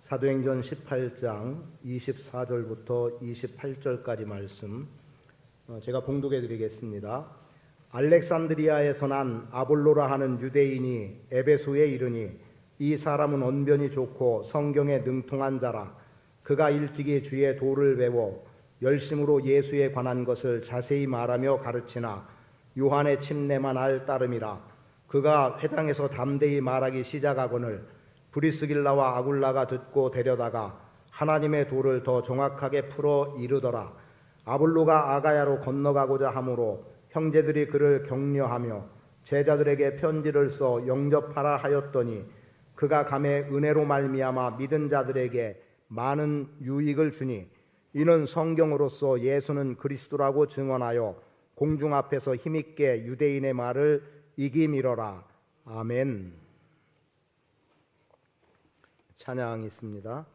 사도행전 18장 24절부터 28절까지 말씀 제가 봉독해 드리겠습니다. 알렉산드리아에서 난 아볼로라 하는 유대인이 에베소에 이르니 이 사람은 언변이 좋고 성경에 능통한 자라. 그가 일찍이 주의 도를 배워 열심으로 예수에 관한 것을 자세히 말하며 가르치나 요한의 침례만 할 따름이라. 그가 회당에서 담대히 말하기 시작하거늘 브리스길라와 아굴라가 듣고 데려다가 하나님의 도를 더 정확하게 풀어 이르더라. 아볼로가 아가야로 건너가고자 하므로 형제들이 그를 격려하며 제자들에게 편지를 써 영접하라 하였더니 그가 감에 은혜로 말미암아 믿은 자들에게 많은 유익을 주니 이는 성경으로서 예수는 그리스도라고 증언하여 공중 앞에서 힘있게 유대인의 말을 이기미러라. 아멘. 찬양이 있습니다.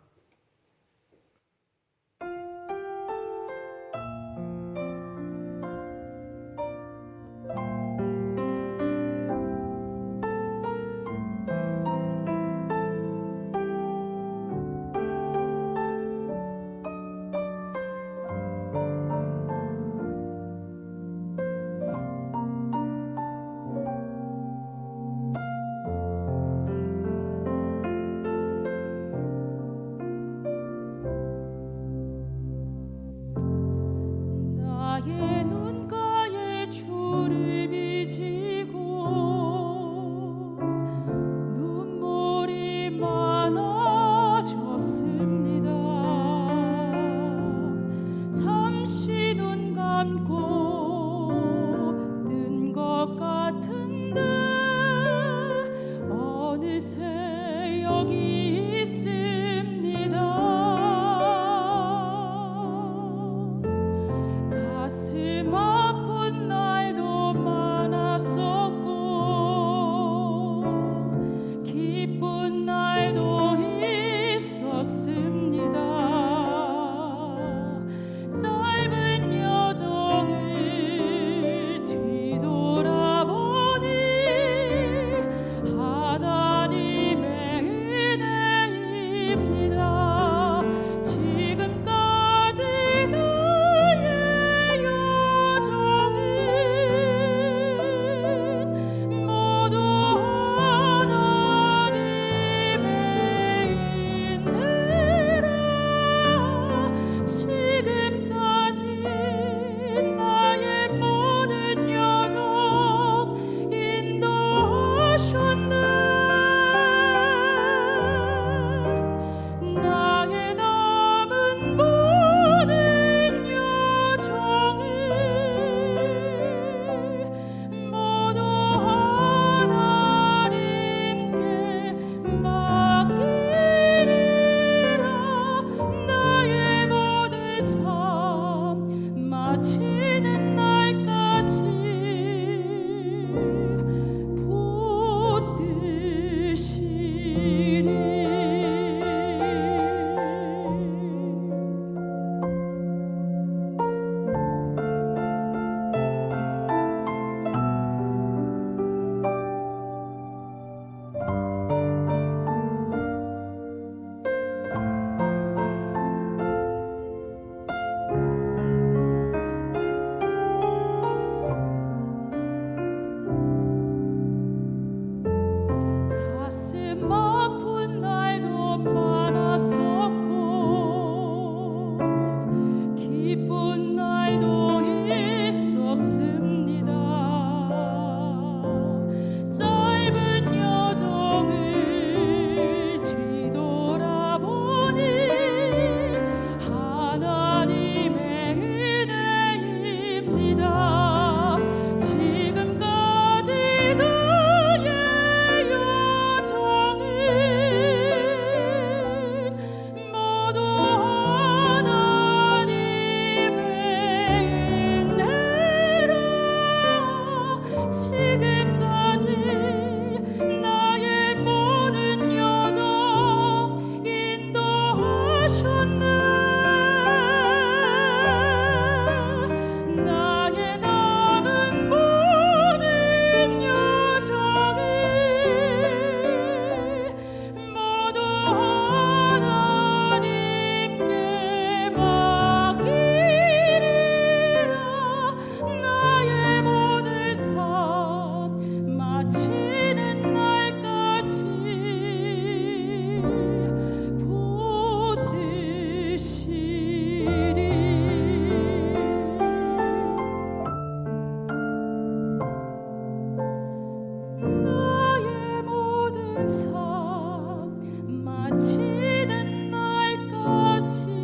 마치는 날까지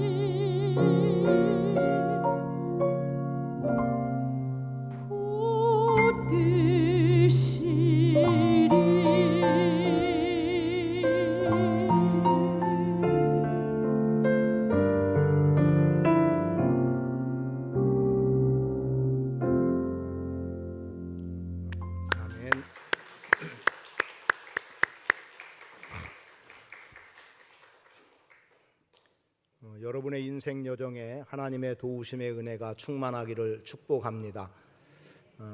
여러분의 인생 여정에 하나님의 도우심의 은혜가 충만하기를 축복합니다.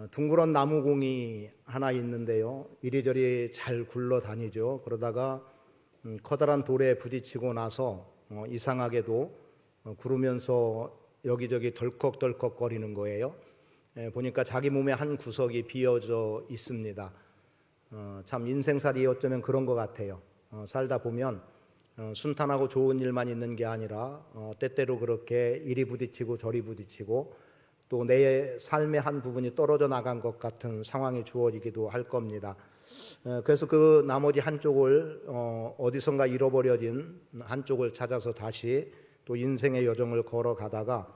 둥그런 나무공이 하나 있는데요, 이리저리 잘 굴러다니죠. 그러다가 커다란 돌에 부딪히고 나서 이상하게도 구르면서 여기저기 덜컥덜컥 거리는 거예요. 보니까 자기 몸의 한 구석이 비어져 있습니다. 참 인생살이 어쩌면 그런 것 같아요. 살다 보면 순탄하고 좋은 일만 있는 게 아니라 때때로 그렇게 이리 부딪히고 저리 부딪히고 또 내 삶의 한 부분이 떨어져 나간 것 같은 상황이 주어지기도 할 겁니다. 그래서 그 나머지 한쪽을 어디선가 잃어버려진 한쪽을 찾아서 다시 또 인생의 여정을 걸어가다가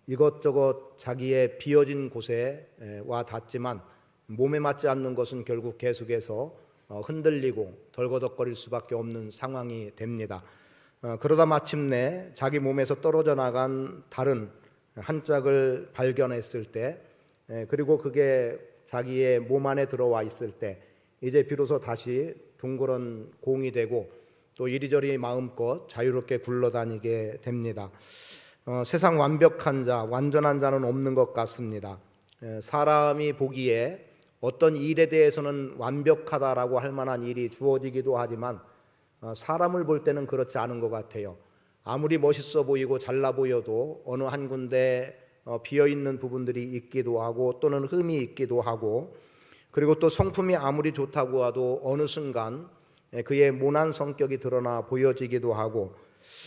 이것저것 자기의 비어진 곳에 와 닿지만 몸에 맞지 않는 것은 결국 계속해서 흔들리고 덜거덕거릴 수밖에 없는 상황이 됩니다. 그러다 마침내 자기 몸에서 떨어져 나간 다른 한 짝을 발견했을 때, 그리고 그게 자기의 몸 안에 들어와 있을 때 이제 비로소 다시 둥그런 공이 되고 또 이리저리 마음껏 자유롭게 굴러다니게 됩니다. 세상 완벽한 자, 완전한 자는 없는 것 같습니다. 사람이 보기에 어떤 일에 대해서는 완벽하다라고 할 만한 일이 주어지기도 하지만 사람을 볼 때는 그렇지 않은 것 같아요. 아무리 멋있어 보이고 잘나 보여도 어느 한 군데 비어있는 부분들이 있기도 하고 또는 흠이 있기도 하고, 그리고 또 성품이 아무리 좋다고 해도 어느 순간 그의 모난 성격이 드러나 보여지기도 하고,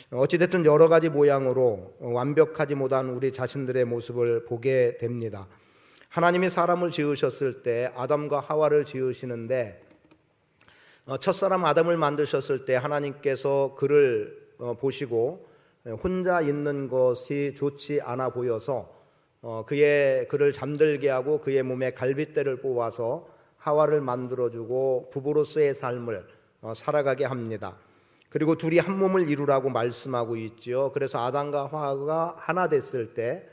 어찌됐든 여러 가지 모양으로 완벽하지 못한 우리 자신들의 모습을 보게 됩니다. 하나님이 사람을 지으셨을 때 아담과 하와를 지으시는데 첫사람 아담을 만드셨을 때 하나님께서 그를 보시고 혼자 있는 것이 좋지 않아 보여서 그를 잠들게 하고 그의 몸에 갈빗대를 뽑아서 하와를 만들어주고 부부로서의 삶을 살아가게 합니다. 그리고 둘이 한 몸을 이루라고 말씀하고 있죠. 그래서 아담과 하와가 하나 됐을 때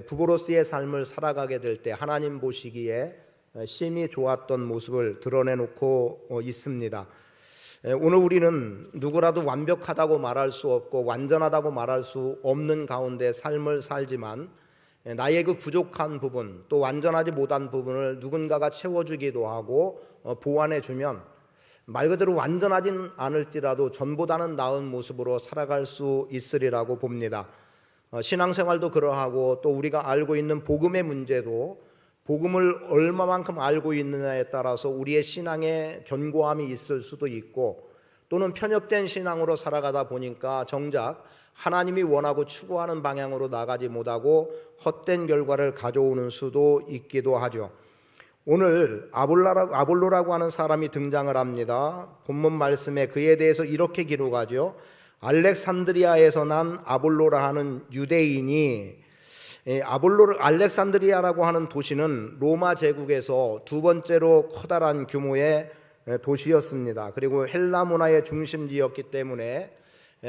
부부로서의 삶을 살아가게 될 때 하나님 보시기에 심히 좋았던 모습을 드러내놓고 있습니다. 오늘 우리는 누구라도 완벽하다고 말할 수 없고 완전하다고 말할 수 없는 가운데 삶을 살지만 나의 그 부족한 부분 또 완전하지 못한 부분을 누군가가 채워주기도 하고 보완해주면 말 그대로 완전하진 않을지라도 전보다는 나은 모습으로 살아갈 수 있으리라고 봅니다. 신앙생활도 그러하고 또 우리가 알고 있는 복음의 문제도 복음을 얼마만큼 알고 있느냐에 따라서 우리의 신앙에 견고함이 있을 수도 있고 또는 편협된 신앙으로 살아가다 보니까 정작 하나님이 원하고 추구하는 방향으로 나가지 못하고 헛된 결과를 가져오는 수도 있기도 하죠. 오늘 아볼로라고 하는 사람이 등장을 합니다. 본문 말씀에 그에 대해서 이렇게 기록하죠. 알렉산드리아에서 난 아볼로라 하는 유대인이, 알렉산드리아라고 하는 도시는 로마 제국에서 두 번째로 커다란 규모의 도시였습니다. 그리고 헬라 문화의 중심지였기 때문에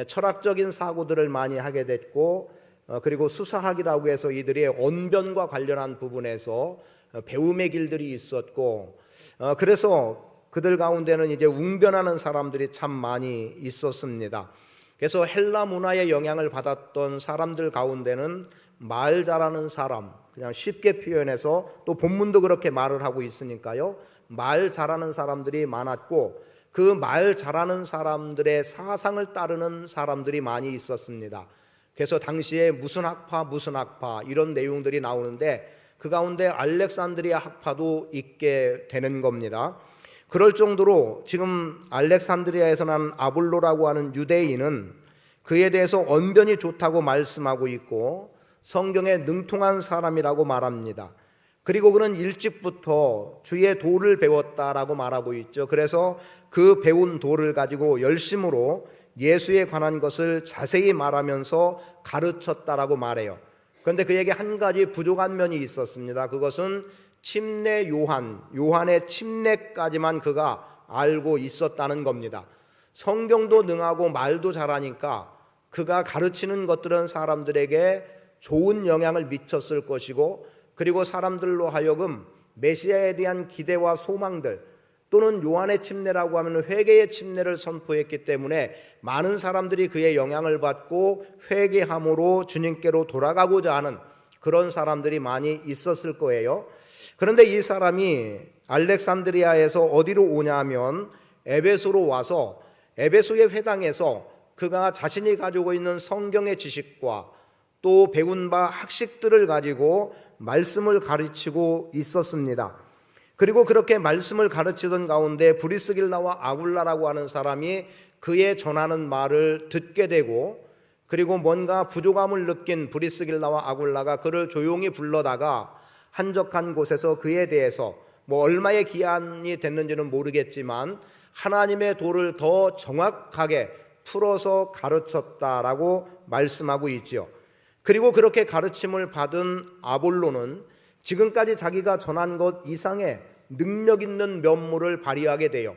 철학적인 사고들을 많이 하게 됐고, 그리고 수사학이라고 해서 이들이 언변과 관련한 부분에서 배움의 길들이 있었고, 그래서 그들 가운데는 이제 웅변하는 사람들이 참 많이 있었습니다. 그래서 헬라 문화의 영향을 받았던 사람들 가운데는 말 잘하는 사람, 그냥 쉽게 표현해서 또 본문도 그렇게 말을 하고 있으니까요, 말 잘하는 사람들이 많았고 그 말 잘하는 사람들의 사상을 따르는 사람들이 많이 있었습니다. 그래서 당시에 무슨 학파 이런 내용들이 나오는데 그 가운데 알렉산드리아 학파도 있게 되는 겁니다. 그럴 정도로 지금 알렉산드리아에서 난 아볼로라고 하는 유대인은 그에 대해서 언변이 좋다고 말씀하고 있고 성경에 능통한 사람이라고 말합니다. 그리고 그는 일찍부터 주의 도를 배웠다라고 말하고 있죠. 그래서 그 배운 도를 가지고 열심으로 예수에 관한 것을 자세히 말하면서 가르쳤다라고 말해요. 그런데 그에게 한 가지 부족한 면이 있었습니다. 그것은 침례 요한의 침례까지만 그가 알고 있었다는 겁니다. 성경도 능하고 말도 잘하니까 그가 가르치는 것들은 사람들에게 좋은 영향을 미쳤을 것이고, 그리고 사람들로 하여금 메시아에 대한 기대와 소망들, 또는 요한의 침례라고 하면 회개의 침례를 선포했기 때문에 많은 사람들이 그의 영향을 받고 회개함으로 주님께로 돌아가고자 하는 그런 사람들이 많이 있었을 거예요. 그런데 이 사람이 알렉산드리아에서 어디로 오냐면 에베소로 와서 에베소의 회당에서 그가 자신이 가지고 있는 성경의 지식과 또 배운 바 학식들을 가지고 말씀을 가르치고 있었습니다. 그리고 그렇게 말씀을 가르치던 가운데 브리스길라와 아굴라라고 하는 사람이 그의 전하는 말을 듣게 되고, 그리고 뭔가 부족함을 느낀 브리스길라와 아굴라가 그를 조용히 불러다가 한적한 곳에서 그에 대해서 얼마의 기한이 됐는지는 모르겠지만 하나님의 도를 더 정확하게 풀어서 가르쳤다라고 말씀하고 있죠. 그리고 그렇게 가르침을 받은 아볼로는 지금까지 자기가 전한 것 이상의 능력 있는 면모를 발휘하게 돼요.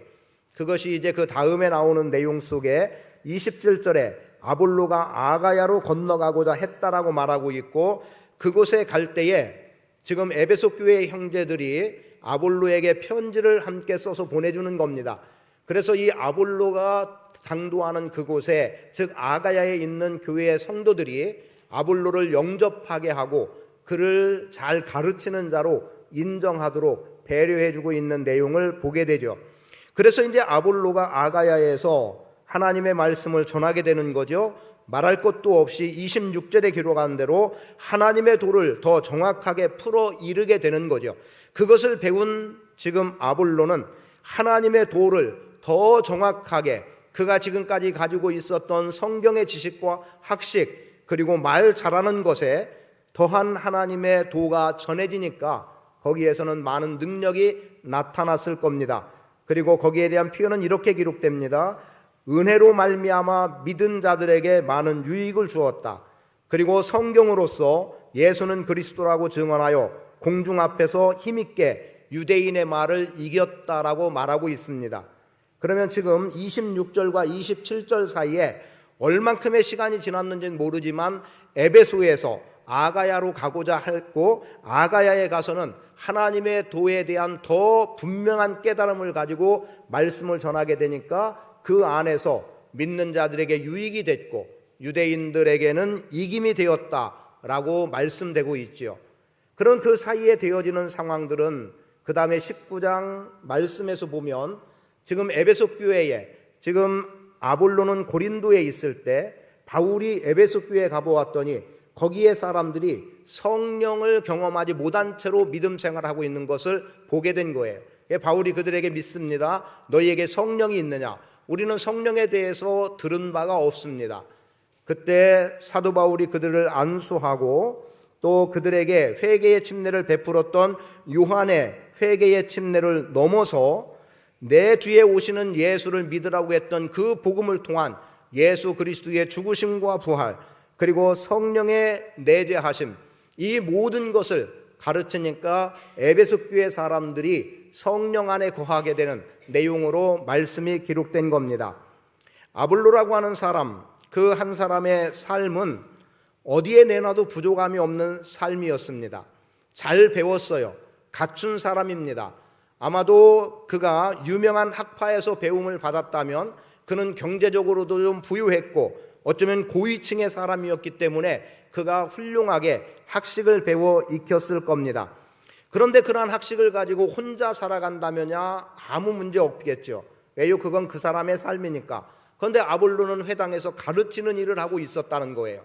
그것이 이제 그 다음에 나오는 내용 속에 27절에 아볼로가 아가야로 건너가고자 했다라고 말하고 있고, 그곳에 갈 때에 지금 에베소 교회의 형제들이 아볼로에게 편지를 함께 써서 보내주는 겁니다. 그래서 이 아볼로가 당도하는 그곳에, 즉 아가야에 있는 교회의 성도들이 아볼로를 영접하게 하고 그를 잘 가르치는 자로 인정하도록 배려해주고 있는 내용을 보게 되죠. 그래서 이제 아볼로가 아가야에서 하나님의 말씀을 전하게 되는 거죠. 말할 것도 없이 26절에 기록한 대로 하나님의 도를 더 정확하게 풀어 이르게 되는 거죠. 그것을 배운 지금 아볼로는 하나님의 도를 더 정확하게, 그가 지금까지 가지고 있었던 성경의 지식과 학식, 그리고 말 잘하는 것에 더한 하나님의 도가 전해지니까 거기에서는 많은 능력이 나타났을 겁니다. 그리고 거기에 대한 표현은 이렇게 기록됩니다. 은혜로 말미암아 믿은 자들에게 많은 유익을 주었다. 그리고 성경으로서 예수는 그리스도라고 증언하여 공중 앞에서 힘있게 유대인의 말을 이겼다라고 말하고 있습니다. 그러면 지금 26절과 27절 사이에 얼만큼의 시간이 지났는지는 모르지만 에베소에서 아가야로 가고자 했고, 아가야에 가서는 하나님의 도에 대한 더 분명한 깨달음을 가지고 말씀을 전하게 되니까 그 안에서 믿는 자들에게 유익이 됐고 유대인들에게는 이김이 되었다라고 말씀되고 있지요. 그런 그 사이에 되어지는 상황들은 그 다음에 19장 말씀에서 보면 지금 에베소 교회에, 지금 아볼로는 고린도에 있을 때 바울이 에베소 교회에 가보았더니 거기에 사람들이 성령을 경험하지 못한 채로 믿음 생활하고 있는 것을 보게 된 거예요. 바울이 그들에게 묻습니다. 너희에게 성령이 있느냐? 우리는 성령에 대해서 들은 바가 없습니다. 그때 사도 바울이 그들을 안수하고 또 그들에게 회개의 침례를 베풀었던 요한의 회개의 침례를 넘어서 내 뒤에 오시는 예수를 믿으라고 했던 그 복음을 통한 예수 그리스도의 죽으심과 부활, 그리고 성령의 내재하심, 이 모든 것을 가르치니까 에베소 교회 사람들이 성령 안에 거하게 되는 내용으로 말씀이 기록된 겁니다. 아볼로라고 하는 사람, 그 한 사람의 삶은 어디에 내놔도 부족함이 없는 삶이었습니다. 잘 배웠어요. 갖춘 사람입니다. 아마도 그가 유명한 학파에서 배움을 받았다면 그는 경제적으로도 좀 부유했고 어쩌면 고위층의 사람이었기 때문에 그가 훌륭하게 학식을 배워 익혔을 겁니다. 그런데 그러한 학식을 가지고 혼자 살아간다면야 아무 문제 없겠죠. 왜요? 그건 그 사람의 삶이니까. 그런데 아볼로는 회당에서 가르치는 일을 하고 있었다는 거예요.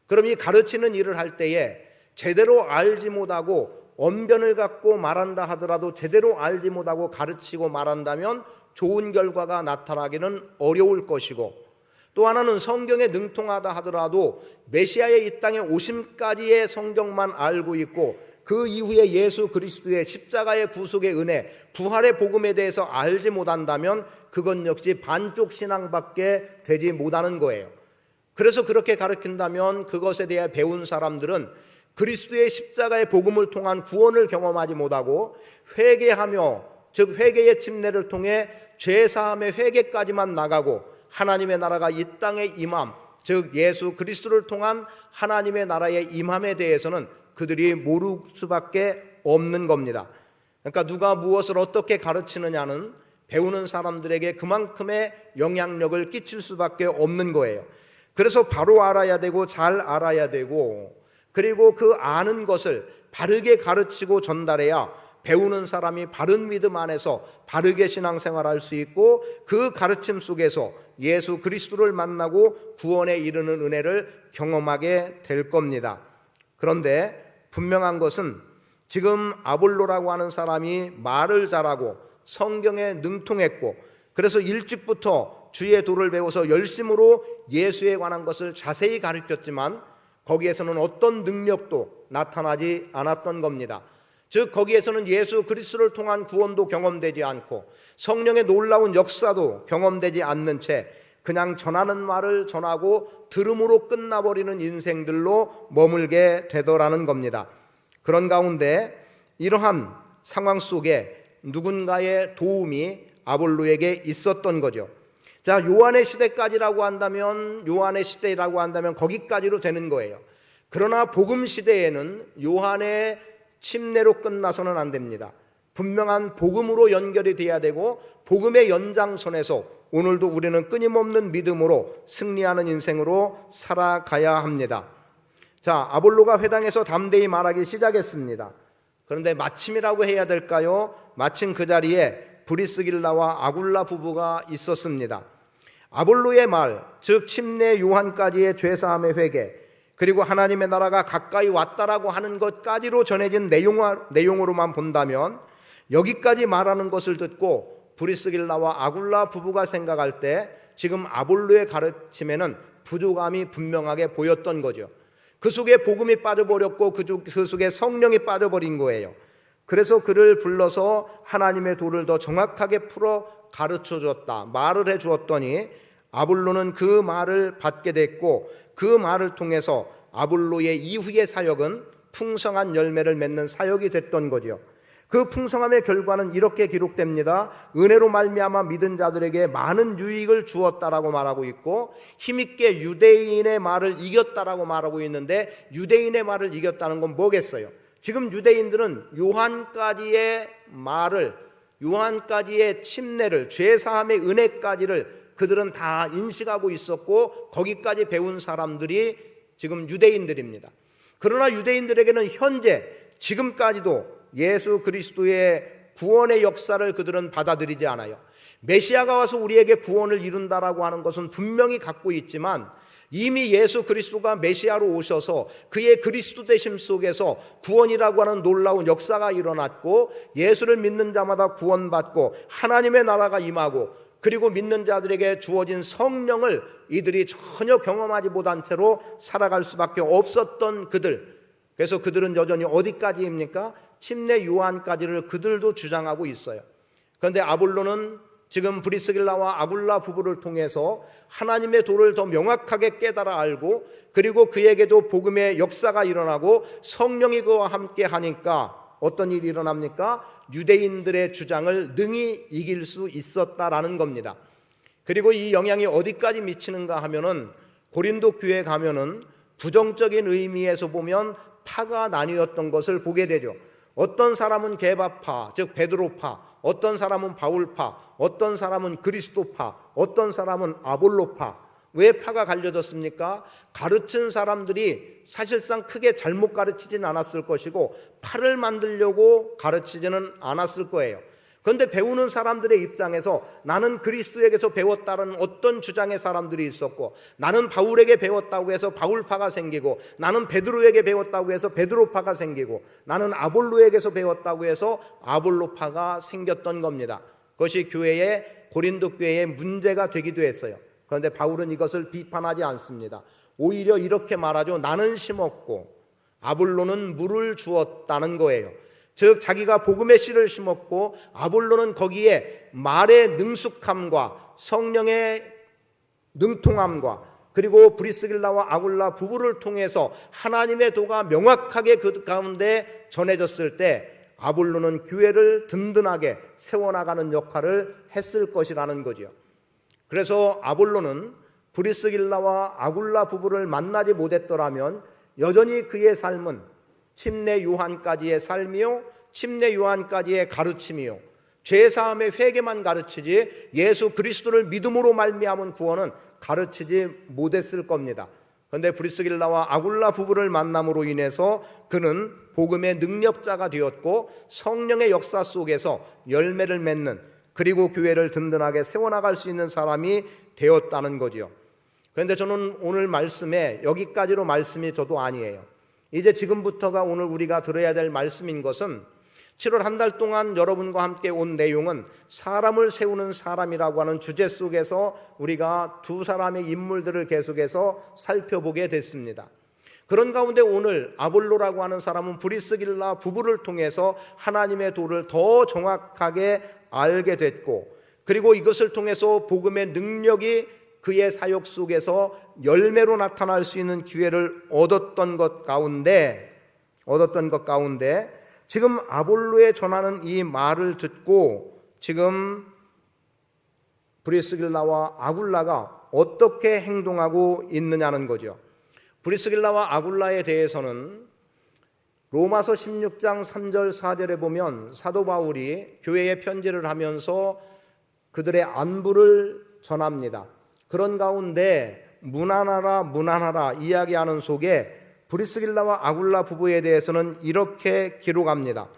그럼 이 가르치는 일을 할 때에 제대로 알지 못하고 언변을 갖고 말한다 하더라도 제대로 알지 못하고 가르치고 말한다면 좋은 결과가 나타나기는 어려울 것이고, 또 하나는 성경에 능통하다 하더라도 메시아의 이 땅에 오심까지의 성경만 알고 있고 그 이후에 예수 그리스도의 십자가의 구속의 은혜, 부활의 복음에 대해서 알지 못한다면 그건 역시 반쪽 신앙밖에 되지 못하는 거예요. 그래서 그렇게 가르친다면 그것에 대해 배운 사람들은 그리스도의 십자가의 복음을 통한 구원을 경험하지 못하고 회개하며, 즉 회개의 침례를 통해 죄사함의 회개까지만 나가고 하나님의 나라가 이 땅에 임함, 즉 예수 그리스도를 통한 하나님의 나라의 임함에 대해서는 그들이 모를 수밖에 없는 겁니다. 그러니까 누가 무엇을 어떻게 가르치느냐는 배우는 사람들에게 그만큼의 영향력을 끼칠 수밖에 없는 거예요. 그래서 바로 알아야 되고 잘 알아야 되고, 그리고 그 아는 것을 바르게 가르치고 전달해야 배우는 사람이 바른 믿음 안에서 바르게 신앙생활할 수 있고 그 가르침 속에서 예수 그리스도를 만나고 구원에 이르는 은혜를 경험하게 될 겁니다. 그런데 분명한 것은 지금 아볼로라고 하는 사람이 말을 잘하고 성경에 능통했고 그래서 일찍부터 주의 도를 배워서 열심으로 예수에 관한 것을 자세히 가르쳤지만 거기에서는 어떤 능력도 나타나지 않았던 겁니다. 즉 거기에서는 예수 그리스도를 통한 구원도 경험되지 않고 성령의 놀라운 역사도 경험되지 않는 채 그냥 전하는 말을 전하고 들음으로 끝나버리는 인생들로 머물게 되더라는 겁니다. 그런 가운데 이러한 상황 속에 누군가의 도움이 아볼로에게 있었던 거죠. 자, 요한의 시대까지라고 한다면, 요한의 시대라고 한다면 거기까지로 되는 거예요. 그러나 복음 시대에는 요한의 침례로 끝나서는 안 됩니다. 분명한 복음으로 연결이 돼야 되고 복음의 연장선에서 오늘도 우리는 끊임없는 믿음으로 승리하는 인생으로 살아가야 합니다. 자, 아볼로가 회당에서 담대히 말하기 시작했습니다. 그런데 마침이라고 해야 될까요? 마침 그 자리에 브리스길라와 아굴라 부부가 있었습니다. 아볼로의 말, 즉 침례 요한까지의 죄사함의 회개, 그리고 하나님의 나라가 가까이 왔다라고 하는 것까지로 전해진 내용으로만 본다면 여기까지 말하는 것을 듣고 브리스길라와 아굴라 부부가 생각할 때 지금 아볼로의 가르침에는 부족함이 분명하게 보였던 거죠. 그 속에 복음이 빠져버렸고 그 속에 성령이 빠져버린 거예요. 그래서 그를 불러서 하나님의 도를 더 정확하게 풀어 가르쳐 주었다, 말을 해 주었더니 아볼로는 그 말을 받게 됐고 그 말을 통해서 아볼로의 이후의 사역은 풍성한 열매를 맺는 사역이 됐던 거죠. 그 풍성함의 결과는 이렇게 기록됩니다. 은혜로 말미암아 믿은 자들에게 많은 유익을 주었다라고 말하고 있고 힘있게 유대인의 말을 이겼다라고 말하고 있는데 유대인의 말을 이겼다는 건 뭐겠어요? 지금 유대인들은 요한까지의 말을, 요한까지의 침례를, 죄사함의 은혜까지를 그들은 다 인식하고 있었고 거기까지 배운 사람들이 지금 유대인들입니다. 그러나 유대인들에게는 현재 지금까지도 예수 그리스도의 구원의 역사를 그들은 받아들이지 않아요. 메시아가 와서 우리에게 구원을 이룬다라고 하는 것은 분명히 갖고 있지만 이미 예수 그리스도가 메시아로 오셔서 그의 그리스도 되심 속에서 구원이라고 하는 놀라운 역사가 일어났고 예수를 믿는 자마다 구원받고 하나님의 나라가 임하고 그리고 믿는 자들에게 주어진 성령을 이들이 전혀 경험하지 못한 채로 살아갈 수밖에 없었던 그들. 그래서 그들은 여전히 어디까지입니까? 침례 요한까지를 그들도 주장하고 있어요. 그런데 아볼로는 지금 브리스길라와 아굴라 부부를 통해서 하나님의 도를 더 명확하게 깨달아 알고 그리고 그에게도 복음의 역사가 일어나고 성령이 그와 함께 하니까 어떤 일이 일어납니까? 유대인들의 주장을 능히 이길 수 있었다라는 겁니다. 그리고 이 영향이 어디까지 미치는가 하면은 고린도 교회에 가면은 부정적인 의미에서 보면 파가 나뉘었던 것을 보게 되죠. 어떤 사람은 게바파, 즉 베드로파, 어떤 사람은 바울파, 어떤 사람은 그리스도파, 어떤 사람은 아볼로파. 왜 파가 갈려졌습니까? 가르친 사람들이 사실상 크게 잘못 가르치진 않았을 것이고 파를 만들려고 가르치지는 않았을 거예요. 그런데 배우는 사람들의 입장에서 나는 그리스도에게서 배웠다는 어떤 주장의 사람들이 있었고 나는 바울에게 배웠다고 해서 바울파가 생기고 나는 베드로에게 배웠다고 해서 베드로파가 생기고 나는 아볼로에게서 배웠다고 해서 아볼로파가 생겼던 겁니다. 그것이 교회의 고린도 교회의 문제가 되기도 했어요. 그런데 바울은 이것을 비판하지 않습니다. 오히려 이렇게 말하죠. 나는 심었고 아볼로는 물을 주었다는 거예요. 즉 자기가 복음의 씨를 심었고 아볼로는 거기에 말의 능숙함과 성령의 능통함과 그리고 브리스길라와 아굴라 부부를 통해서 하나님의 도가 명확하게 그 가운데 전해졌을 때 아볼로는 교회를 든든하게 세워나가는 역할을 했을 것이라는 거죠. 그래서 아볼로는 브리스길라와 아굴라 부부를 만나지 못했더라면 여전히 그의 삶은 침례 요한까지의 삶이요 침례 요한까지의 가르침이요 죄사함의 회개만 가르치지 예수 그리스도를 믿음으로 말미암은 구원은 가르치지 못했을 겁니다. 그런데 브리스길라와 아굴라 부부를 만남으로 인해서 그는 복음의 능력자가 되었고 성령의 역사 속에서 열매를 맺는 그리고 교회를 든든하게 세워나갈 수 있는 사람이 되었다는 거죠. 그런데 저는 오늘 말씀에 여기까지로 말씀이 저도 아니에요. 이제 지금부터가 오늘 우리가 들어야 될 말씀인 것은 7월 한 달 동안 여러분과 함께 온 내용은 사람을 세우는 사람이라고 하는 주제 속에서 우리가 두 사람의 인물들을 계속해서 살펴보게 됐습니다. 그런 가운데 오늘 아볼로라고 하는 사람은 브리스길라 부부를 통해서 하나님의 도를 더 정확하게 알게 됐고 그리고 이것을 통해서 복음의 능력이 그의 사역 속에서 열매로 나타날 수 있는 기회를 얻었던 것 가운데 지금 아볼로에 전하는 이 말을 듣고 지금 브리스길라와 아굴라가 어떻게 행동하고 있느냐는 거죠. 브리스길라와 아굴라에 대해서는 로마서 16장 3절 4절에 보면 사도 바울이 교회에 편지를 하면서 그들의 안부를 전합니다. 그런 가운데 무난하라 이야기하는 속에 브리스길라와 아굴라 부부에 대해서는 이렇게 기록합니다.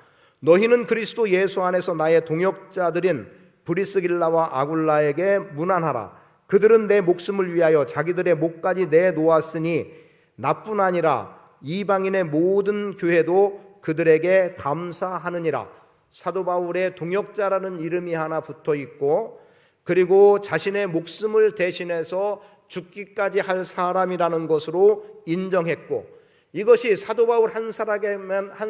너희는 그리스도 예수 안에서 나의 동역자들인 브리스길라와 아굴라에게 문안하라. 그들은 내 목숨을 위하여 자기들의 목까지 내놓았으니 나뿐 아니라 이방인의 모든 교회도 그들에게 감사하느니라. 사도 바울의 동역자라는 이름이 하나 붙어 있고 그리고 자신의 목숨을 대신해서 죽기까지 할 사람이라는 것으로 인정했고 이것이 사도 바울 한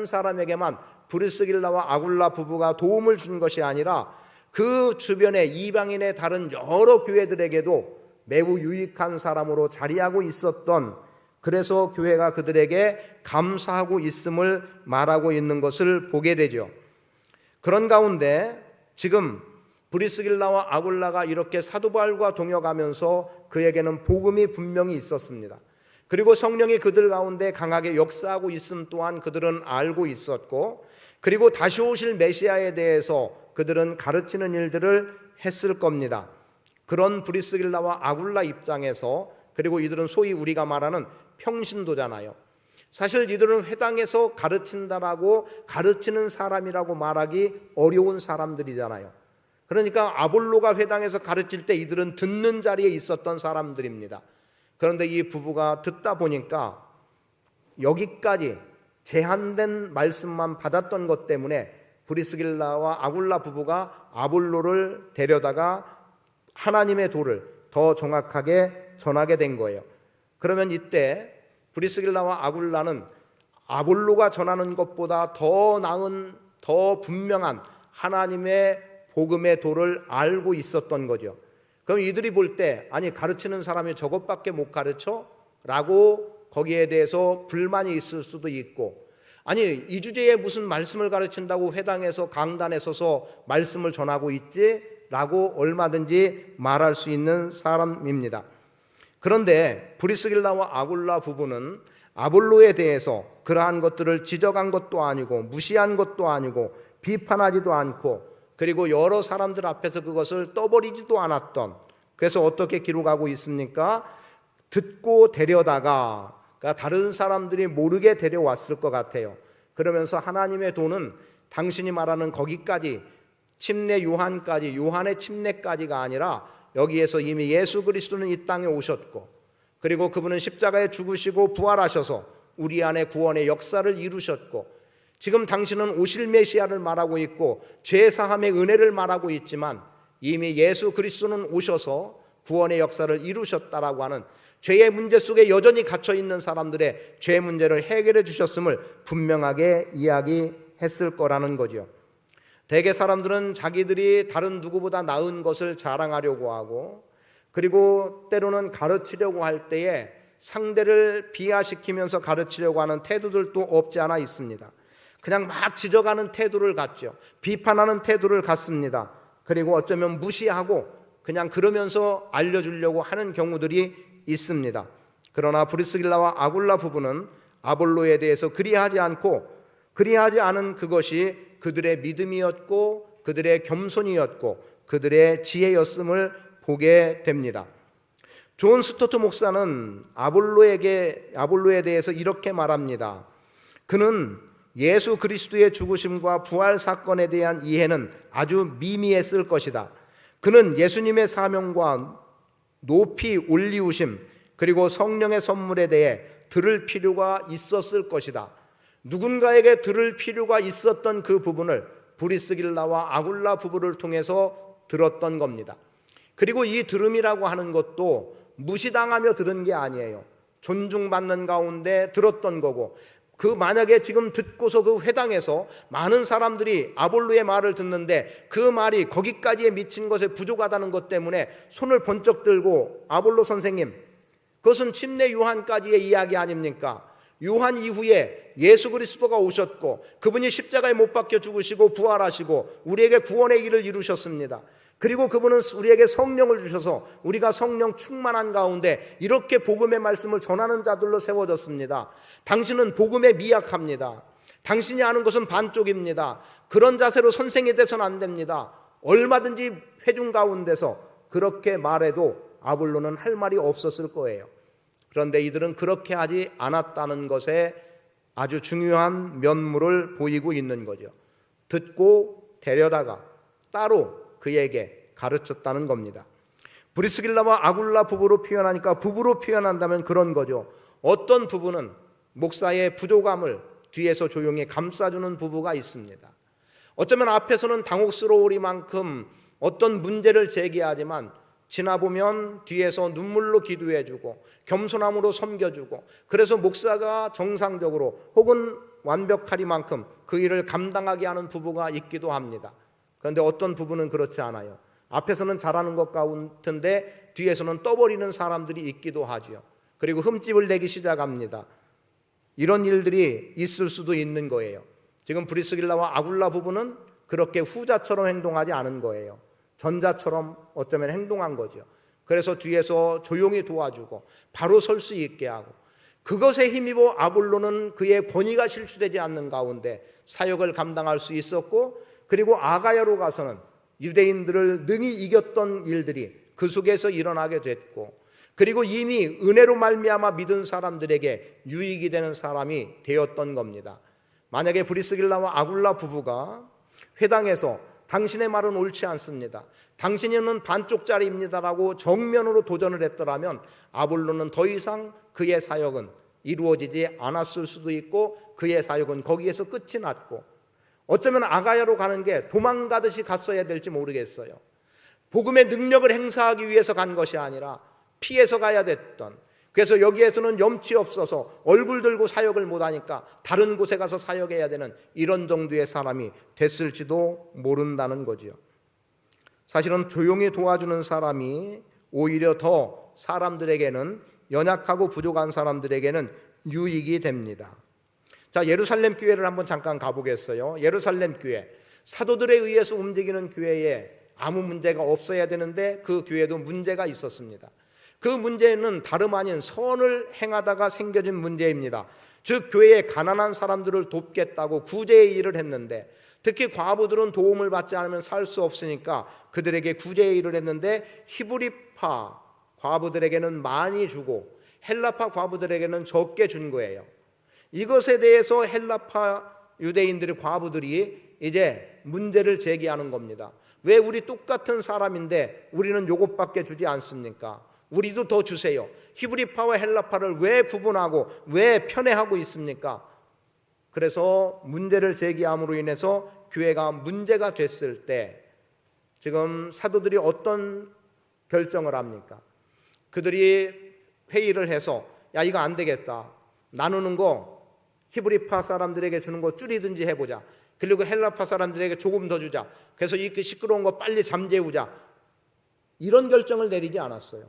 사람에게만 브리스길라와 아굴라 부부가 도움을 준 것이 아니라 그 주변의 이방인의 다른 여러 교회들에게도 매우 유익한 사람으로 자리하고 있었던 그래서 교회가 그들에게 감사하고 있음을 말하고 있는 것을 보게 되죠. 그런 가운데 지금 브리스길라와 아굴라가 이렇게 사도 바울과 동역하면서 그에게는 복음이 분명히 있었습니다. 그리고 성령이 그들 가운데 강하게 역사하고 있음 또한 그들은 알고 있었고 그리고 다시 오실 메시아에 대해서 그들은 가르치는 일들을 했을 겁니다. 그런 브리스길라와 아굴라 입장에서 그리고 이들은 소위 우리가 말하는 평신도잖아요. 사실 이들은 회당에서 가르친다라고 가르치는 사람이라고 말하기 어려운 사람들이잖아요. 그러니까 아볼로가 회당에서 가르칠 때 이들은 듣는 자리에 있었던 사람들입니다. 그런데 이 부부가 듣다 보니까 여기까지 제한된 말씀만 받았던 것 때문에 브리스길라와 아굴라 부부가 아볼로를 데려다가 하나님의 도를 더 정확하게 전하게 된 거예요. 그러면 이때 브리스길라와 아굴라는 아볼로가 전하는 것보다 더 나은 더 분명한 하나님의 복음의 도를 알고 있었던 거죠. 그럼 이들이 볼 때 아니 가르치는 사람이 저것밖에 못 가르쳐? 라고 거기에 대해서 불만이 있을 수도 있고 아니 이 주제에 무슨 말씀을 가르친다고 회당에서 강단에 서서 말씀을 전하고 있지? 라고 얼마든지 말할 수 있는 사람입니다. 그런데 브리스길라와 아굴라 부부는 아볼로에 대해서 그러한 것들을 지적한 것도 아니고 무시한 것도 아니고 비판하지도 않고 그리고 여러 사람들 앞에서 그것을 떠버리지도 않았던 그래서 어떻게 기록하고 있습니까? 듣고 데려다가 그러니까 다른 사람들이 모르게 데려왔을 것 같아요. 그러면서 하나님의 도는 당신이 말하는 거기까지 침례 요한까지 요한의 침례까지가 아니라 여기에서 이미 예수 그리스도는 이 땅에 오셨고 그리고 그분은 십자가에 죽으시고 부활하셔서 우리 안에 구원의 역사를 이루셨고 지금 당신은 오실 메시아를 말하고 있고 죄사함의 은혜를 말하고 있지만 이미 예수 그리스도는 오셔서 구원의 역사를 이루셨다라고 하는 죄의 문제 속에 여전히 갇혀 있는 사람들의 죄 문제를 해결해 주셨음을 분명하게 이야기했을 거라는 거죠. 대개 사람들은 자기들이 다른 누구보다 나은 것을 자랑하려고 하고, 그리고 때로는 가르치려고 할 때에 상대를 비하시키면서 가르치려고 하는 태도들도 없지 않아 있습니다. 그냥 막 지적하는 태도를 갖죠. 비판하는 태도를 갖습니다. 그리고 어쩌면 무시하고 그냥 그러면서 알려주려고 하는 경우들이 있습니다. 그러나 브리스길라와 아굴라 부부는 아볼로에 대해서 그리하지 않은 그것이 그들의 믿음이었고 그들의 겸손이었고 그들의 지혜였음을 보게 됩니다. 존 스토트 목사는 아볼로에 대해서 이렇게 말합니다. 그는 예수 그리스도의 죽으심과 부활 사건에 대한 이해는 아주 미미했을 것이다. 그는 예수님의 사명과 높이 올리우심 그리고 성령의 선물에 대해 들을 필요가 있었을 것이다. 누군가에게 들을 필요가 있었던 그 부분을 브리스길라와 아굴라 부부를 통해서 들었던 겁니다. 그리고 이 들음이라고 하는 것도 무시당하며 들은 게 아니에요. 존중받는 가운데 들었던 거고, 그 만약에 지금 듣고서 그 회당에서 많은 사람들이 아볼로의 말을 듣는데 그 말이 거기까지에 미친 것에 부족하다는 것 때문에 손을 번쩍 들고 아볼로 선생님, 그것은 침례 요한까지의 이야기 아닙니까? 요한 이후에 예수 그리스도가 오셨고 그분이 십자가에 못 박혀 죽으시고 부활하시고 우리에게 구원의 일을 이루셨습니다. 그리고 그분은 우리에게 성령을 주셔서 우리가 성령 충만한 가운데 이렇게 복음의 말씀을 전하는 자들로 세워졌습니다. 당신은 복음에 미약합니다. 당신이 아는 것은 반쪽입니다. 그런 자세로 선생이 돼서는 안 됩니다. 얼마든지 회중 가운데서 그렇게 말해도 아볼로는 할 말이 없었을 거예요. 그런데 이들은 그렇게 하지 않았다는 것에 아주 중요한 면모를 보이고 있는 거죠. 듣고 데려다가 따로 그에게 가르쳤다는 겁니다. 브리스길라와 아굴라 부부로 표현하니까 부부로 표현한다면 그런 거죠. 어떤 부부는 목사의 부족함을 뒤에서 조용히 감싸주는 부부가 있습니다. 어쩌면 앞에서는 당혹스러우리만큼 어떤 문제를 제기하지만 지나보면 뒤에서 눈물로 기도해주고 겸손함으로 섬겨주고, 그래서 목사가 정상적으로 혹은 완벽하리만큼 그 일을 감당하게 하는 부부가 있기도 합니다. 그런데 어떤 부부는 그렇지 않아요. 앞에서는 잘하는 것 같은데 뒤에서는 떠버리는 사람들이 있기도 하죠. 그리고 흠집을 내기 시작합니다. 이런 일들이 있을 수도 있는 거예요. 지금 브리스길라와 아굴라 부부는 그렇게 후자처럼 행동하지 않은 거예요. 전자처럼 어쩌면 행동한 거죠. 그래서 뒤에서 조용히 도와주고 바로 설 수 있게 하고, 그것에 힘입어 아볼로는 그의 권위가 실추되지 않는 가운데 사역을 감당할 수 있었고, 그리고 아가야로 가서는 유대인들을 능히 이겼던 일들이 그 속에서 일어나게 됐고, 그리고 이미 은혜로 말미암아 믿은 사람들에게 유익이 되는 사람이 되었던 겁니다. 만약에 브리스길라와 아굴라 부부가 회당에서 당신의 말은 옳지 않습니다, 당신은 반쪽짜리입니다라고 정면으로 도전을 했더라면 아볼로는 더 이상 그의 사역은 이루어지지 않았을 수도 있고 그의 사역은 거기에서 끝이 났고, 어쩌면 아가야로 가는 게 도망가듯이 갔어야 될지 모르겠어요. 복음의 능력을 행사하기 위해서 간 것이 아니라 피해서 가야 됐던, 그래서 여기에서는 염치 없어서 얼굴 들고 사역을 못하니까 다른 곳에 가서 사역해야 되는 이런 정도의 사람이 됐을지도 모른다는 거죠. 사실은 조용히 도와주는 사람이 오히려 더 사람들에게는, 연약하고 부족한 사람들에게는 유익이 됩니다. 자, 예루살렘 교회를 한번 잠깐 가보겠어요. 예루살렘 교회, 사도들에 의해서 움직이는 교회에 아무 문제가 없어야 되는데 그 교회도 문제가 있었습니다. 그 문제는 다름 아닌 선을 행하다가 생겨진 문제입니다. 즉 교회에 가난한 사람들을 돕겠다고 구제의 일을 했는데, 특히 과부들은 도움을 받지 않으면 살 수 없으니까 그들에게 구제의 일을 했는데, 히브리파 과부들에게는 많이 주고 헬라파 과부들에게는 적게 준 거예요. 이것에 대해서 헬라파 유대인들의 과부들이 이제 문제를 제기하는 겁니다. 왜 우리 똑같은 사람인데 우리는 요것밖에 주지 않습니까? 우리도 더 주세요. 히브리파와 헬라파를 왜 구분하고 왜 편애하고 있습니까? 그래서 문제를 제기함으로 인해서 교회가 문제가 됐을 때 지금 사도들이 어떤 결정을 합니까? 그들이 회의를 해서 야, 이거 안 되겠다. 나누는 거 히브리파 사람들에게 주는 거 줄이든지 해보자. 그리고 헬라파 사람들에게 조금 더 주자. 그래서 이 시끄러운 거 빨리 잠재우자. 이런 결정을 내리지 않았어요.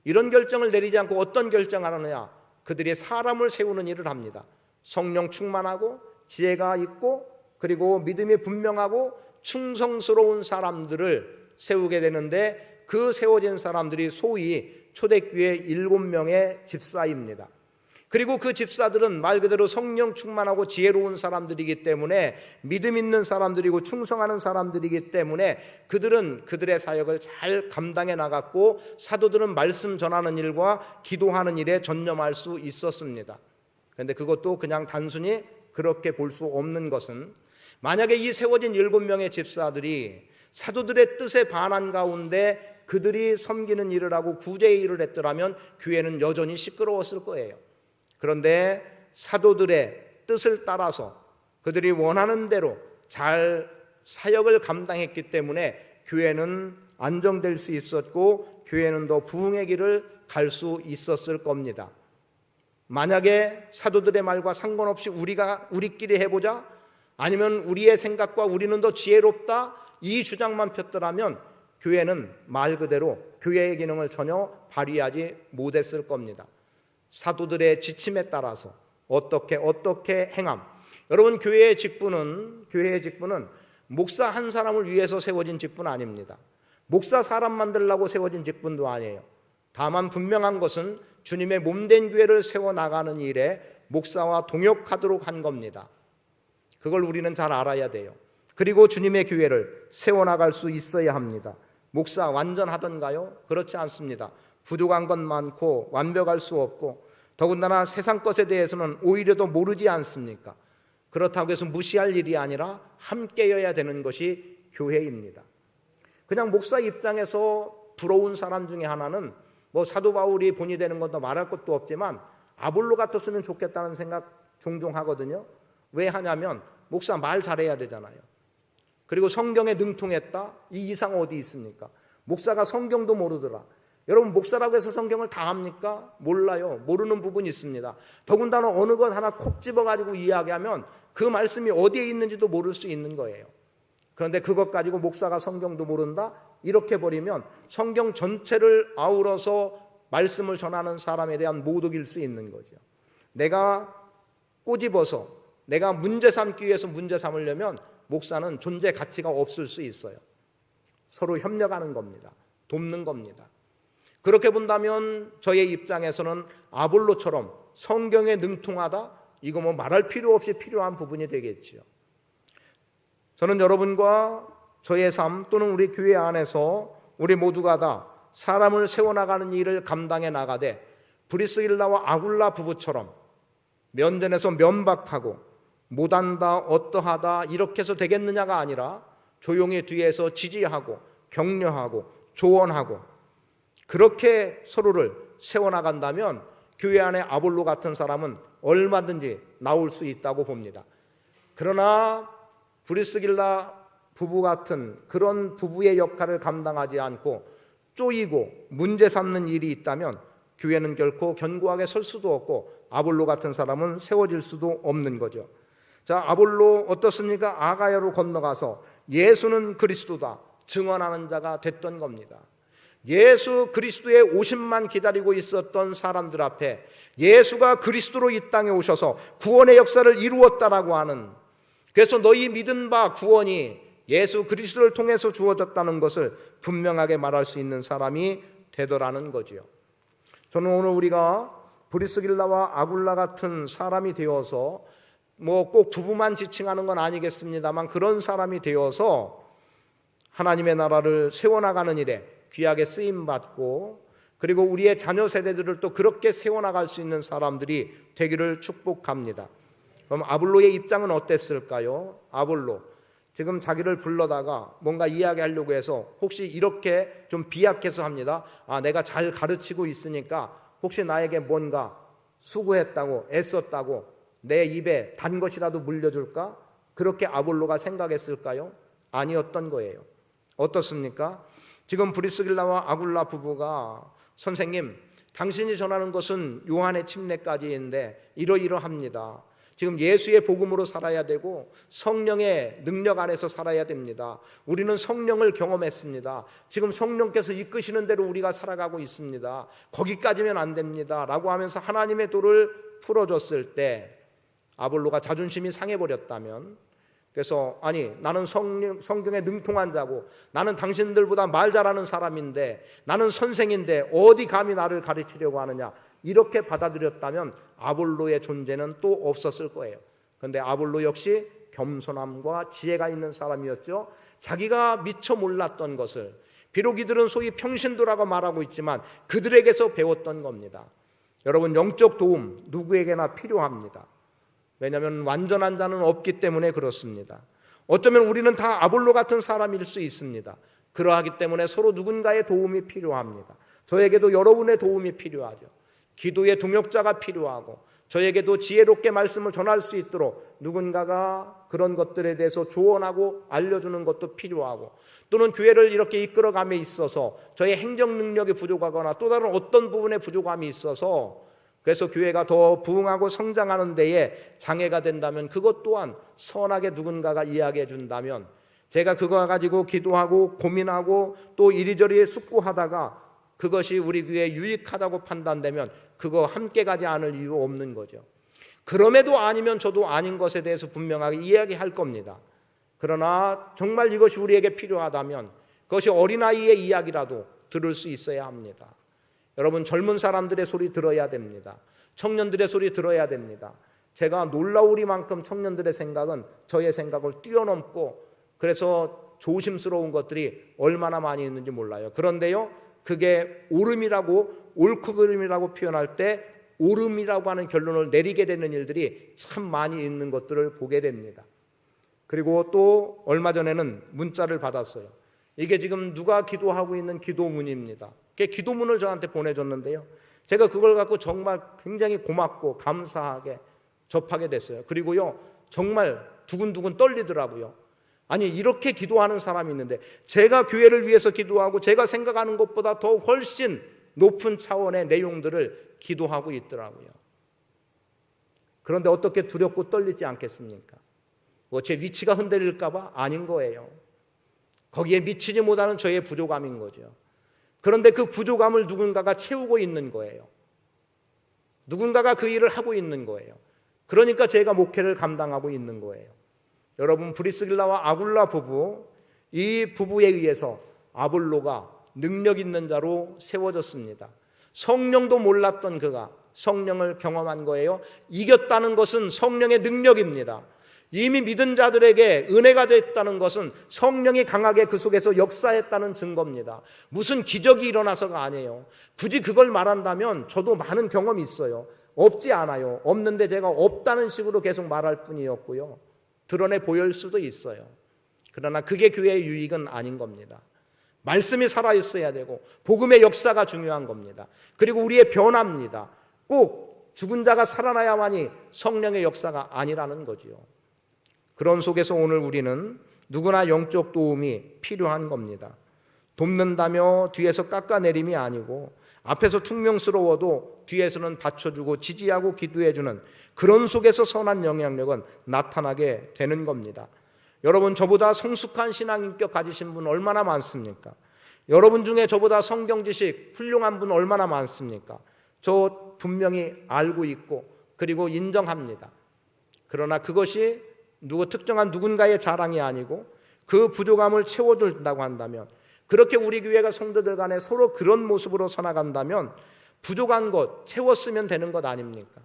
이런 결정을 내리지 않고 어떤 결정을 하느냐? 그들이 사람을 세우는 일을 합니다. 성령 충만하고 지혜가 있고 그리고 믿음이 분명하고 충성스러운 사람들을 세우게 되는데, 그 세워진 사람들이 소위 초대교회 7명의 집사입니다. 그리고 그 집사들은 말 그대로 성령 충만하고 지혜로운 사람들이기 때문에, 믿음 있는 사람들이고 충성하는 사람들이기 때문에 그들은 그들의 사역을 잘 감당해 나갔고, 사도들은 말씀 전하는 일과 기도하는 일에 전념할 수 있었습니다. 그런데 그것도 그냥 단순히 그렇게 볼 수 없는 것은, 만약에 이 세워진 7명의 집사들이 사도들의 뜻에 반한 가운데 그들이 섬기는 일을 하고 구제의 일을 했더라면 교회는 여전히 시끄러웠을 거예요. 그런데 사도들의 뜻을 따라서 그들이 원하는 대로 잘 사역을 감당했기 때문에 교회는 안정될 수 있었고, 교회는 더 부흥의 길을 갈 수 있었을 겁니다. 만약에 사도들의 말과 상관없이 우리끼리 해보자, 아니면 우리의 생각과 우리는 더 지혜롭다, 이 주장만 폈더라면 교회는 말 그대로 교회의 기능을 전혀 발휘하지 못했을 겁니다. 사도들의 지침에 따라서 어떻게 행함. 여러분, 교회의 직분은 목사 한 사람을 위해서 세워진 직분 아닙니다. 목사 사람 만들려고 세워진 직분도 아니에요. 다만 분명한 것은 주님의 몸된 교회를 세워나가는 일에 목사와 동역하도록 한 겁니다. 그걸 우리는 잘 알아야 돼요. 그리고 주님의 교회를 세워나갈 수 있어야 합니다. 목사 완전하던가요? 그렇지 않습니다. 부족한 건 많고 완벽할 수 없고, 더군다나 세상 것에 대해서는 오히려 더 모르지 않습니까? 그렇다고 해서 무시할 일이 아니라 함께여야 되는 것이 교회입니다. 그냥 목사 입장에서 부러운 사람 중에 하나는, 사도 바울이 본이 되는 것도 말할 것도 없지만 아볼로 같았으면 좋겠다는 생각 종종 하거든요. 왜 하냐면 목사 말 잘해야 되잖아요. 그리고 성경에 능통했다? 이 이상 어디 있습니까? 목사가 성경도 모르더라. 여러분, 목사라고 해서 성경을 다 합니까? 몰라요. 모르는 부분이 있습니다. 더군다나 어느 것 하나 콕 집어가지고 이야기하면 그 말씀이 어디에 있는지도 모를 수 있는 거예요. 그런데 그것 가지고 목사가 성경도 모른다? 이렇게 버리면 성경 전체를 아우러서 말씀을 전하는 사람에 대한 모독일 수 있는 거죠. 내가 꼬집어서 내가 문제 삼기 위해서 문제 삼으려면 목사는 존재 가치가 없을 수 있어요. 서로 협력하는 겁니다. 돕는 겁니다. 그렇게 본다면 저의 입장에서는 아볼로처럼 성경에 능통하다? 이거 말할 필요 없이 필요한 부분이 되겠지요. 저는 여러분과 저의 삶 또는 우리 교회 안에서 우리 모두가 다 사람을 세워나가는 일을 감당해 나가되, 브리스길라와 아굴라 부부처럼 면전에서 면박하고 못한다, 어떠하다 이렇게 해서 되겠느냐가 아니라 조용히 뒤에서 지지하고 격려하고 조언하고 그렇게 서로를 세워나간다면 교회 안에 아볼로 같은 사람은 얼마든지 나올 수 있다고 봅니다. 그러나 브리스길라 부부 같은 그런 부부의 역할을 감당하지 않고 쪼이고 문제 삼는 일이 있다면 교회는 결코 견고하게 설 수도 없고 아볼로 같은 사람은 세워질 수도 없는 거죠. 자, 아볼로 어떻습니까? 아가야로 건너가서 예수는 그리스도다 증언하는 자가 됐던 겁니다. 예수 그리스도의 오심만 기다리고 있었던 사람들 앞에 예수가 그리스도로 이 땅에 오셔서 구원의 역사를 이루었다라고 하는, 그래서 너희 믿은 바 구원이 예수 그리스도를 통해서 주어졌다는 것을 분명하게 말할 수 있는 사람이 되더라는 거지요. 저는 오늘 우리가 브리스길라와 아굴라 같은 사람이 되어서 꼭 부부만 지칭하는 건 아니겠습니다만 그런 사람이 되어서 하나님의 나라를 세워나가는 일에 귀하게 쓰임받고, 그리고 우리의 자녀 세대들을 또 그렇게 세워나갈 수 있는 사람들이 되기를 축복합니다. 그럼 아볼로의 입장은 어땠을까요? 아볼로 지금 자기를 불러다가 뭔가 이야기하려고 해서 혹시 이렇게 좀 비약해서 합니다. 내가 잘 가르치고 있으니까 혹시 나에게 뭔가 수고했다고 애썼다고 내 입에 단 것이라도 물려줄까? 그렇게 아볼로가 생각했을까요? 아니었던 거예요. 어떻습니까? 지금 브리스길라와 아굴라 부부가 선생님, 당신이 전하는 것은 요한의 침례까지인데 이러이러합니다. 지금 예수의 복음으로 살아야 되고 성령의 능력 안에서 살아야 됩니다. 우리는 성령을 경험했습니다. 지금 성령께서 이끄시는 대로 우리가 살아가고 있습니다. 거기까지면 안 됩니다 라고 하면서 하나님의 도를 풀어줬을 때 아볼로가 자존심이 상해버렸다면, 그래서 아니 나는 성경에 능통한 자고 나는 당신들보다 말 잘하는 사람인데 나는 선생인데 어디 감히 나를 가르치려고 하느냐, 이렇게 받아들였다면 아볼로의 존재는 또 없었을 거예요. 그런데 아볼로 역시 겸손함과 지혜가 있는 사람이었죠. 자기가 미처 몰랐던 것을, 비록 이들은 소위 평신도라고 말하고 있지만 그들에게서 배웠던 겁니다. 여러분, 영적 도움 누구에게나 필요합니다. 왜냐하면 완전한 자는 없기 때문에 그렇습니다. 어쩌면 우리는 다 아볼로 같은 사람일 수 있습니다. 그러하기 때문에 서로 누군가의 도움이 필요합니다. 저에게도 여러분의 도움이 필요하죠. 기도의 동역자가 필요하고 저에게도 지혜롭게 말씀을 전할 수 있도록 누군가가 그런 것들에 대해서 조언하고 알려주는 것도 필요하고, 또는 교회를 이렇게 이끌어감에 있어서 저의 행정 능력이 부족하거나 또 다른 어떤 부분에 부족함이 있어서 그래서 교회가 더 부흥하고 성장하는 데에 장애가 된다면 그것 또한 선하게 누군가가 이야기해 준다면, 제가 그거 가지고 기도하고 고민하고 또 이리저리 숙고하다가 그것이 우리 교회에 유익하다고 판단되면 그거 함께 가지 않을 이유 없는 거죠. 그럼에도 아니면 저도 아닌 것에 대해서 분명하게 이야기할 겁니다. 그러나 정말 이것이 우리에게 필요하다면 그것이 어린아이의 이야기라도 들을 수 있어야 합니다. 여러분, 젊은 사람들의 소리 들어야 됩니다. 청년들의 소리 들어야 됩니다. 제가 놀라우리만큼 청년들의 생각은 저의 생각을 뛰어넘고 그래서 조심스러운 것들이 얼마나 많이 있는지 몰라요. 그런데요, 그게 옳음이라고, 옳고 그름이라고 표현할 때 옳음이라고 하는 결론을 내리게 되는 일들이 참 많이 있는 것들을 보게 됩니다. 그리고 또 얼마 전에는 문자를 받았어요. 이게 지금 누가 기도하고 있는 기도문입니다. 그게 기도문을 저한테 보내줬는데요, 제가 그걸 갖고 정말 굉장히 고맙고 감사하게 접하게 됐어요. 그리고요, 정말 두근두근 떨리더라고요. 아니, 이렇게 기도하는 사람이 있는데 제가 교회를 위해서 기도하고 제가 생각하는 것보다 더 훨씬 높은 차원의 내용들을 기도하고 있더라고요. 그런데 어떻게 두렵고 떨리지 않겠습니까? 뭐 제 위치가 흔들릴까 봐? 아닌 거예요. 거기에 미치지 못하는 저의 부족함인 거죠. 그런데 그 부족함을 누군가가 채우고 있는 거예요. 누군가가 그 일을 하고 있는 거예요. 그러니까 제가 목회를 감당하고 있는 거예요. 여러분, 브리스길라와 아굴라 부부, 이 부부에 의해서 아볼로가 능력 있는 자로 세워졌습니다. 성령도 몰랐던 그가 성령을 경험한 거예요. 이겼다는 것은 성령의 능력입니다. 이미 믿은 자들에게 은혜가 됐다는 것은 성령이 강하게 그 속에서 역사했다는 증거입니다. 무슨 기적이 일어나서가 아니에요. 굳이 그걸 말한다면 저도 많은 경험이 있어요. 없지 않아요. 없는데 제가 없다는 식으로 계속 말할 뿐이었고요, 드러내 보일 수도 있어요. 그러나 그게 교회의 유익은 아닌 겁니다. 말씀이 살아있어야 되고 복음의 역사가 중요한 겁니다. 그리고 우리의 변화입니다. 꼭 죽은 자가 살아나야만이 성령의 역사가 아니라는 거지요. 그런 속에서 오늘 우리는 누구나 영적 도움이 필요한 겁니다. 돕는다며 뒤에서 깎아내림이 아니고 앞에서 퉁명스러워도 뒤에서는 받쳐주고 지지하고 기도해주는 그런 속에서 선한 영향력은 나타나게 되는 겁니다. 여러분, 저보다 성숙한 신앙인격 가지신 분 얼마나 많습니까? 여러분 중에 저보다 성경 지식 훌륭한 분 얼마나 많습니까? 저 분명히 알고 있고 그리고 인정합니다. 그러나 그것이 특정한 누군가의 자랑이 아니고 그 부족함을 채워준다고 한다면, 그렇게 우리 교회가 성도들 간에 서로 그런 모습으로 서나간다면 부족한 것 채웠으면 되는 것 아닙니까?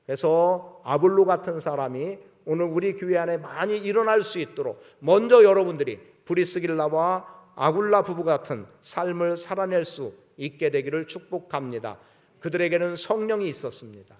그래서 아볼로 같은 사람이 오늘 우리 교회 안에 많이 일어날 수 있도록 먼저 여러분들이 브리스길라와 아굴라 부부 같은 삶을 살아낼 수 있게 되기를 축복합니다. 그들에게는 성령이 있었습니다.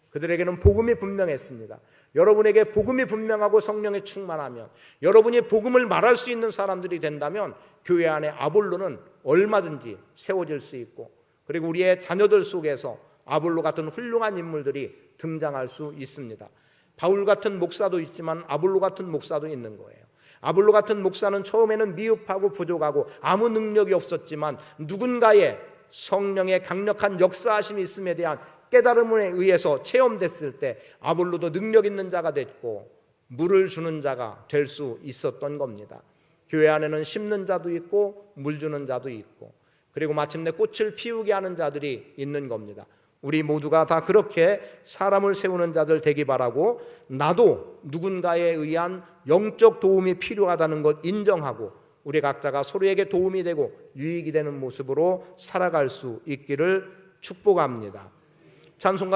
그들에게는 복음이 분명했습니다. 여러분에게 복음이 분명하고 성령에 충만하면, 여러분이 복음을 말할 수 있는 사람들이 된다면 교회 안에 아볼로는 얼마든지 세워질 수 있고, 그리고 우리의 자녀들 속에서 아볼로 같은 훌륭한 인물들이 등장할 수 있습니다. 바울 같은 목사도 있지만 아볼로 같은 목사도 있는 거예요. 아볼로 같은 목사는 처음에는 미흡하고 부족하고 아무 능력이 없었지만 누군가의 성령의 강력한 역사하심이 있음에 대한 깨달음에 의해서 체험됐을 때 아볼로도 능력 있는 자가 됐고 물을 주는 자가 될 수 있었던 겁니다. 교회 안에는 심는 자도 있고 물 주는 자도 있고 그리고 마침내 꽃을 피우게 하는 자들이 있는 겁니다. 우리 모두가 다 그렇게 사람을 세우는 자들 되기 바라고 나도 누군가에 의한 영적 도움이 필요하다는 것 인정하고 우리 각자가 서로에게 도움이 되고 유익이 되는 모습으로 살아갈 수 있기를 축복합니다. 찬송가